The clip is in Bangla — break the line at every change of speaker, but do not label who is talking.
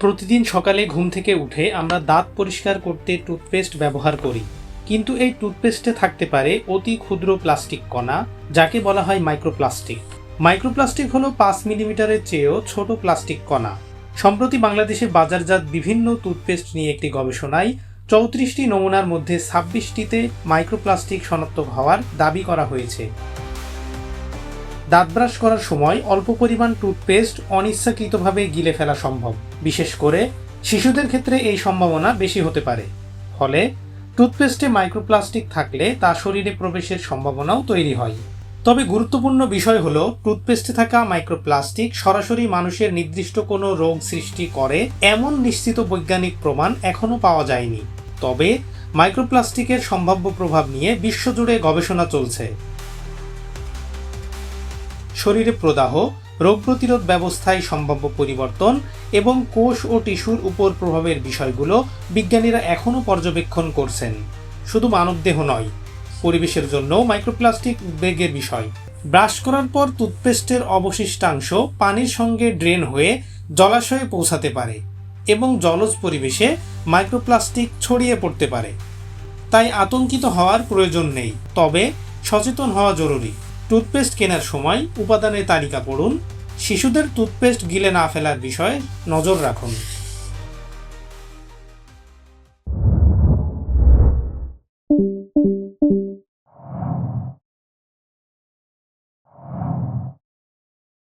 প্রতিদিন সকালে ঘুম থেকে উঠে আমরা দাঁত পরিষ্কার করতে টুথপেস্ট ব্যবহার করি, কিন্তু এই টুথপেস্টে থাকতে পারে অতি ক্ষুদ্র প্লাস্টিক কণা, যাকে বলা হয় মাইক্রোপ্লাস্টিক। মাইক্রোপ্লাস্টিক হলো 5 মিলিমিটারের চেয়েও ছোট প্লাস্টিক কণা। সম্প্রতি বাংলাদেশে বাজারজাত বিভিন্ন টুথপেস্ট নিয়ে একটি গবেষণায় 34টি নমুনার মধ্যে 26টিতে মাইক্রোপ্লাস্টিক শনাক্ত হওয়ার দাবি করা হয়েছে। দাঁত ব্রাশ করার সময় অল্প পরিমাণ টুথপেস্ট অনিচ্ছাকৃতভাবে গিলে ফেলা সম্ভব। বিশেষ করে শিশুদের ক্ষেত্রে এই সম্ভাবনা বেশি হতে পারে। ফলে টুথপেস্টে মাইক্রোপ্লাস্টিক থাকলে তা শরীরে প্রবেশের সম্ভাবনাও তৈরি হয়। তবে গুরুত্বপূর্ণ বিষয় হলো, টুথপেস্টে থাকা মাইক্রোপ্লাস্টিক সরাসরি মানুষের নির্দিষ্ট কোনো রোগ সৃষ্টি করে এমন নিশ্চিত বৈজ্ঞানিক প্রমাণ এখনও পাওয়া যায়নি। তবে মাইক্রোপ্লাস্টিকের সম্ভাব্য প্রভাব নিয়ে বিশ্বজুড়ে গবেষণা চলছে। শরীরে প্রদাহ, রোগ প্রতিরোধ ব্যবস্থায় সম্ভাব্য পরিবর্তন এবং কোষ ও টিস্যুর উপর প্রভাবের বিষয়গুলো বিজ্ঞানীরা এখনও পর্যবেক্ষণ করছেন। শুধু মানবদেহ নয়, পরিবেশের জন্যও মাইক্রোপ্লাস্টিক উদ্বেগের বিষয়। ব্রাশ করার পর টুথপেস্টের অবশিষ্টাংশ পানির সঙ্গে ড্রেন হয়ে জলাশয়ে পৌঁছাতে পারে এবং জলজ পরিবেশে মাইক্রোপ্লাস্টিক ছড়িয়ে পড়তে পারে। তাই আতঙ্কিত হওয়ার প্রয়োজন নেই, তবে সচেতন হওয়া জরুরি। টুথপেস্ট কেনার সময় উপাদানের তালিকা পড়ুন। শিশুদের টুথপেস্ট গিলে না ফেলার বিষয়ে নজর রাখুন।